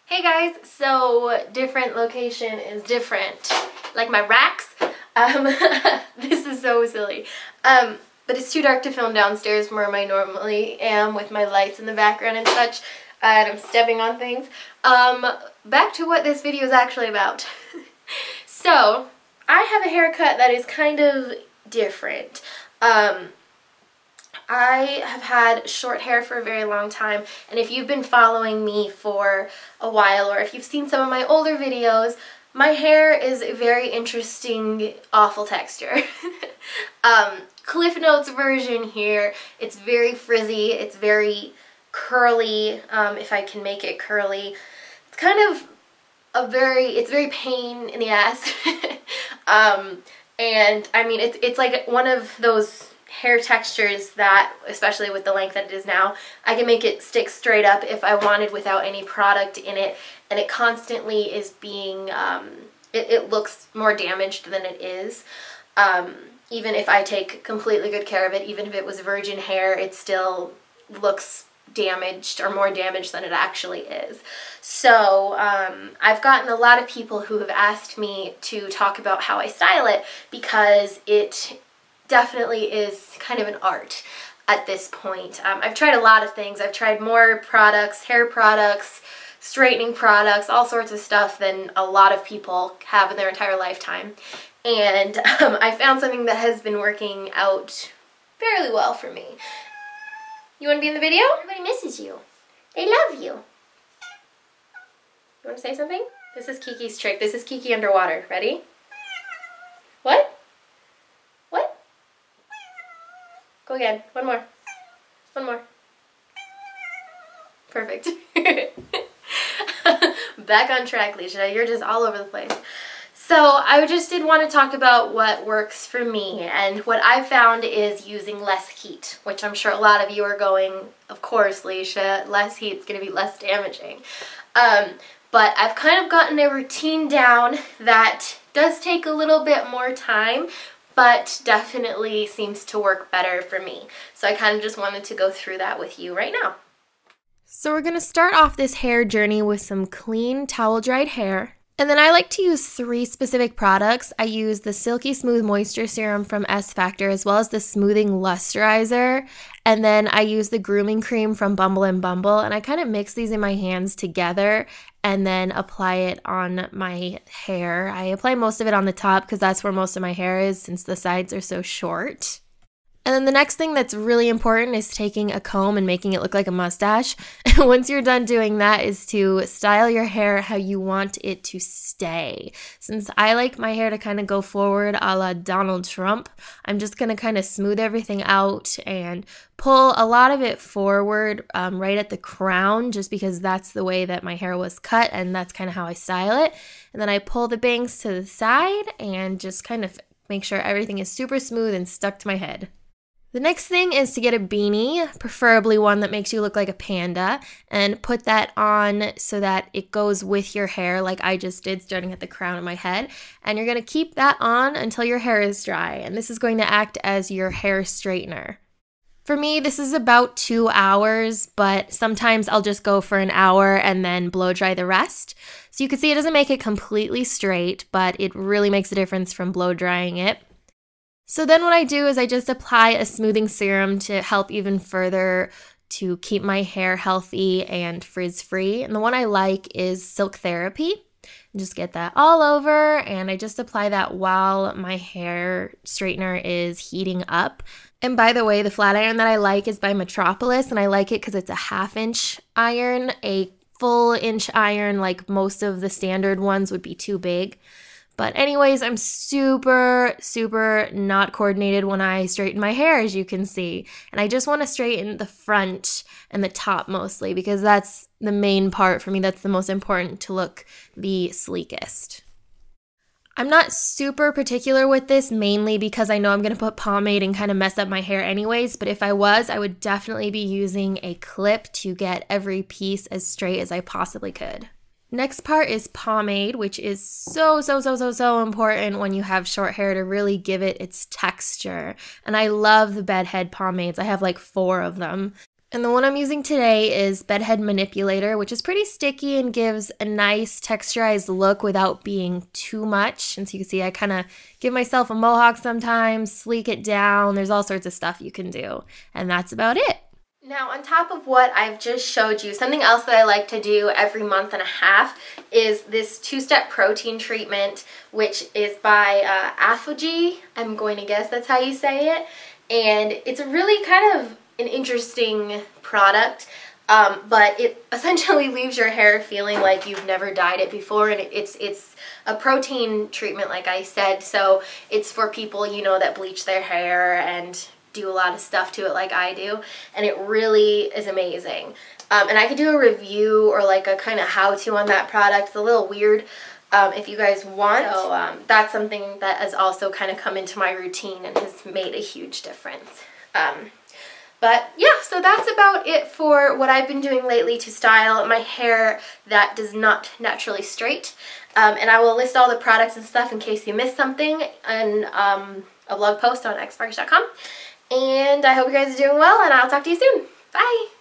Hey guys, so different location is different. Like my racks. This is so silly. But it's too dark to film downstairs where I normally am with my lights in the background and such. And I'm stepping on things. Back to what this video is actually about. So, I have a haircut that is kind of different. I have had short hair for a very long time, and if you've been following me for a while, or if you've seen some of my older videos, my hair is a very interesting, awful texture. Cliff Notes version here, it's very frizzy, it's very curly, if I can make it curly. It's kind of it's very pain in the ass. And I mean, it's like one of those hair textures that, especially with the length that it is now, I can make it stick straight up if I wanted without any product in it, and it constantly is being, it looks more damaged than it is. Even if I take completely good care of it, even if it was virgin hair, it still looks damaged or more damaged than it actually is. So I've gotten a lot of people who have asked me to talk about how I style it, because it definitely is kind of an art at this point. I've tried a lot of things. I've tried more products, hair products, straightening products, all sorts of stuff than a lot of people have in their entire lifetime. And I found something that has been working out fairly well for me. You want to be in the video? Everybody misses you. They love you. You want to say something? This is Kiki's trick. This is Kiki underwater. Ready? What? What? Go again. One more. One more. Perfect. Back on track, Leisha. You're just all over the place. So I just did want to talk about what works for me, and what I found is using less heat, which I'm sure a lot of you are going, of course, Leisha, less heat is going to be less damaging. But I've kind of gotten a routine down that does take a little bit more time, but definitely seems to work better for me. So I kind of just wanted to go through that with you right now. So we're going to start off this hair journey with some clean towel dried hair. And then I like to use 3 specific products. I use the Silky Smooth Moisture Serum from xSparkage, as well as the Smoothing Lusterizer. And then I use the Grooming Cream from Bumble & Bumble. And I kind of mix these in my hands together and then apply it on my hair. I apply most of it on the top because that's where most of my hair is, since the sides are so short. And then the next thing that's really important is taking a comb and making it look like a mustache. Once you're done doing that, is to style your hair how you want it to stay. Since I like my hair to kind of go forward a la Donald Trump, I'm just going to kind of smooth everything out and pull a lot of it forward right at the crown, just because that's the way that my hair was cut and that's kind of how I style it. And then I pull the bangs to the side and just kind of make sure everything is super smooth and stuck to my head. The next thing is to get a beanie, preferably one that makes you look like a panda, and put that on so that it goes with your hair like I just did, starting at the crown of my head. And you're going to keep that on until your hair is dry, and this is going to act as your hair straightener. For me, this is about 2 hours, but sometimes I'll just go for an hour and then blow dry the rest. So you can see it doesn't make it completely straight, but it really makes a difference from blow drying it. So then what I do is I just apply a smoothing serum to help even further to keep my hair healthy and frizz-free. And the one I like is Silk Therapy. Just get that all over, and I just apply that while my hair straightener is heating up. And by the way, the flat iron that I like is by Metropolis, and I like it because it's a 1/2 inch iron. A full inch iron, like most of the standard ones, would be too big. But anyways, I'm super not coordinated when I straighten my hair, as you can see. And I just want to straighten the front and the top mostly, because that's the main part for me. That's the most important to look the sleekest. I'm not super particular with this, mainly because I know I'm going to put pomade and kind of mess up my hair anyways. But if I was, I would definitely be using a clip to get every piece as straight as I possibly could. Next part is pomade, which is so important when you have short hair to really give it its texture. And I love the bedhead pomades. I have like 4 of them. And the one I'm using today is Bedhead Manipulator, which is pretty sticky and gives a nice texturized look without being too much. And so you can see I kind of give myself a mohawk sometimes, sleek it down. There's all sorts of stuff you can do. And that's about it. Now, on top of what I've just showed you, something else that I like to do every month and a half is this two-step protein treatment, which is by Apogee. I'm going to guess that's how you say it. And it's a really kind of an interesting product, but it essentially leaves your hair feeling like you've never dyed it before, and it's a protein treatment, like I said, so it's for people, you know, that bleach their hair and do a lot of stuff to it like I do, and it really is amazing. And I could do a review or like a kind of how-to on that product. It's a little weird if you guys want. So that's something that has also kind of come into my routine and has made a huge difference. But yeah, so that's about it for what I've been doing lately to style my hair that does not naturally straight. And I will list all the products and stuff in case you missed something in a blog post on xSparkage.com. And I hope you guys are doing well, and I'll talk to you soon. Bye!